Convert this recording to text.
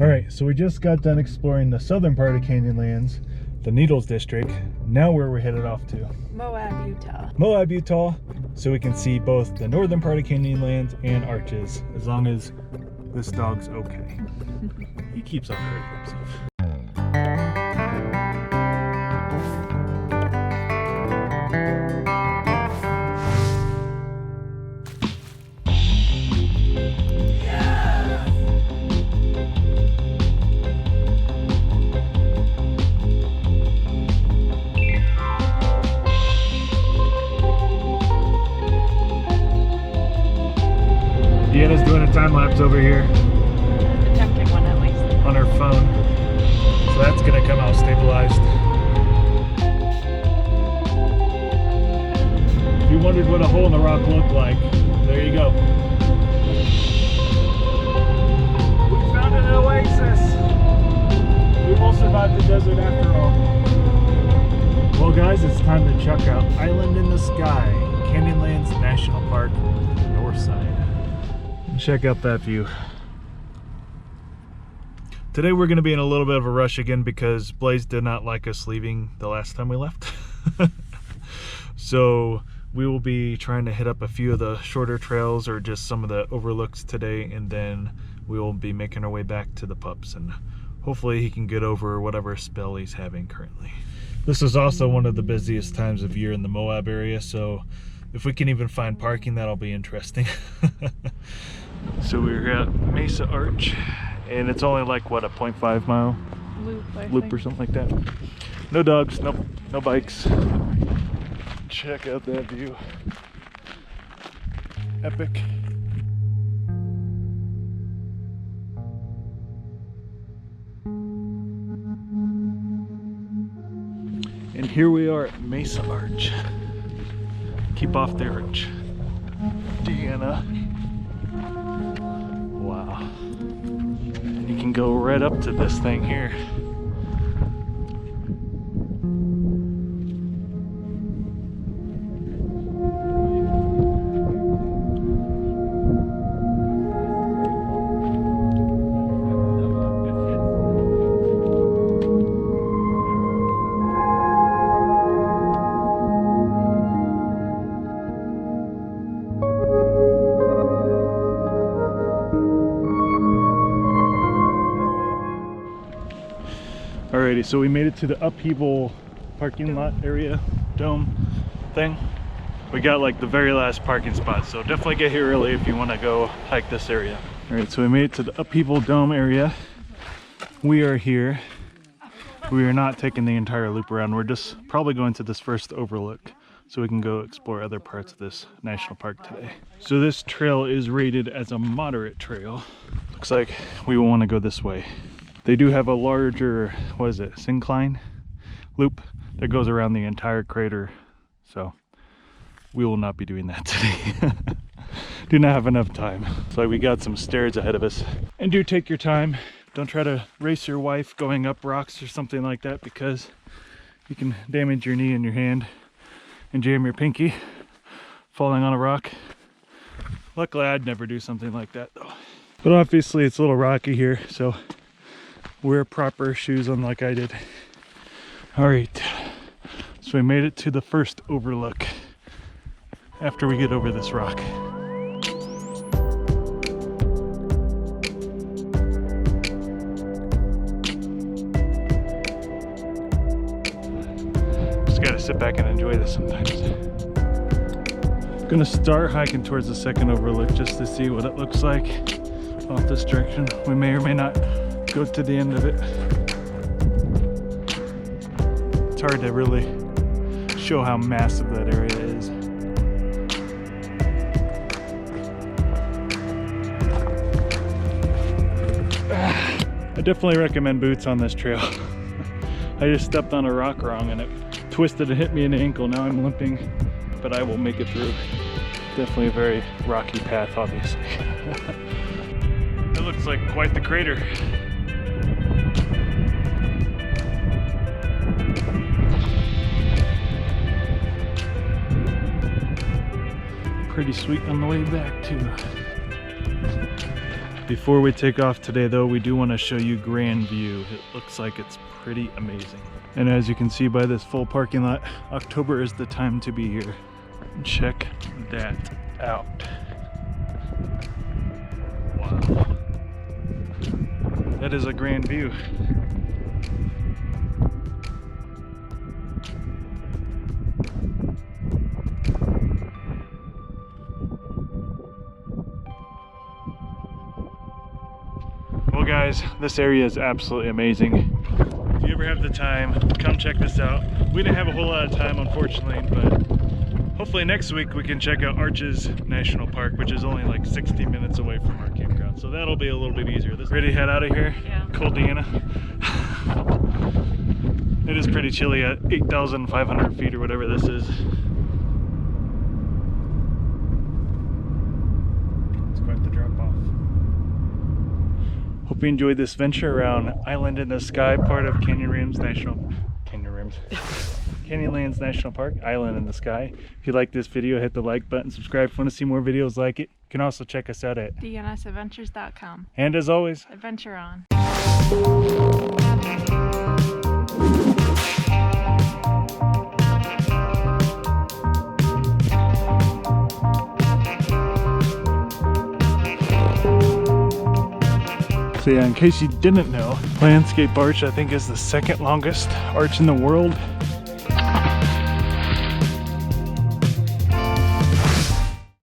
All right, so we just got done exploring the southern part of Canyonlands, the Needles District. Now where we're headed off to? Moab, Utah. Moab, Utah, so we can see both the northern part of Canyonlands and Arches, as long as this dog's okay. He keeps on hurting himself. Deanna's doing a time lapse over here. Attempting one at least. On her phone. So that's gonna come out stabilized. If you wondered what a hole in the rock looked like, there you go. We found an oasis. We will survive the desert after all. Well guys, it's time to check out Island in the Sky, Canyonlands National Park, north side. Check out that view. Today we're going to be in a little bit of a rush again because Blaze did not like us leaving the last time we left. So we will be trying to hit up a few of the shorter trails or just some of the overlooks today, and then we will be making our way back to the pups, and hopefully he can get over whatever spell he's having currently. This is also one of the busiest times of year in the Moab area, so if we can even find parking, that'll be interesting. So we're at Mesa Arch, and it's only like, what, a 0.5 mile loop or something like that. No dogs, no bikes. Check out that view. Epic. And here we are at Mesa Arch. Keep off the arch, Deanna. Wow. And you can go right up to this thing here. Alrighty, so we made it to the Upheaval parking lot area, dome thing. We got like the very last parking spot, so definitely get here early if you want to go hike this area. Alright, so we made it to the Upheaval dome area. We are here. We are not taking the entire loop around. We're just probably going to this first overlook so we can go explore other parts of this national park today. So this trail is rated as a moderate trail. Looks like we will want to go this way. They do have a larger, what is it, syncline loop that goes around the entire crater. So we will not be doing that today. Do not have enough time. So we got some stairs ahead of us. And do take your time. Don't try to race your wife going up rocks or something like that, because you can damage your knee and your hand and jam your pinky falling on a rock. Luckily I'd never do something like that though. But obviously it's a little rocky here, so wear proper shoes on like I did. All right, so we made it to the first overlook after we get over this rock. Just gotta sit back and enjoy this sometimes. I'm gonna start hiking towards the second overlook just to see what it looks like off this direction. We may or may not go to the end of it. It's hard to really show how massive that area is. I definitely recommend boots on this trail. I just stepped on a rock wrong and it twisted and hit me in the ankle. Now I'm limping, but I will make it through. Definitely a very rocky path, obviously. It looks like quite the crater. Pretty sweet on the way back too. Before we take off today though, we do want to show you Grand View. It looks like it's pretty amazing. And as you can see by this full parking lot, October is the time to be here. Check that out. Wow. That is a grand view. Well guys, this area is absolutely amazing. If you ever have the time, come check this out. We didn't have a whole lot of time unfortunately, but hopefully next week we can check out Arches National Park, which is only like 60 minutes away from our campground. So that'll be a little bit easier. Ready to head out of here? Yeah. Cold Deanna. It is pretty chilly at 8,500 feet or whatever this is. It's quite the drop off. Hope you enjoyed this venture around Island in the Sky, part of Canyonlands National Park, Island in the Sky. If you like this video, hit the like button, subscribe if you want to see more videos like it. You can also check us out at DnSAdventures.com. And as always, Adventure on. So yeah, in case you didn't know, Landscape Arch I think is the second longest arch in the world.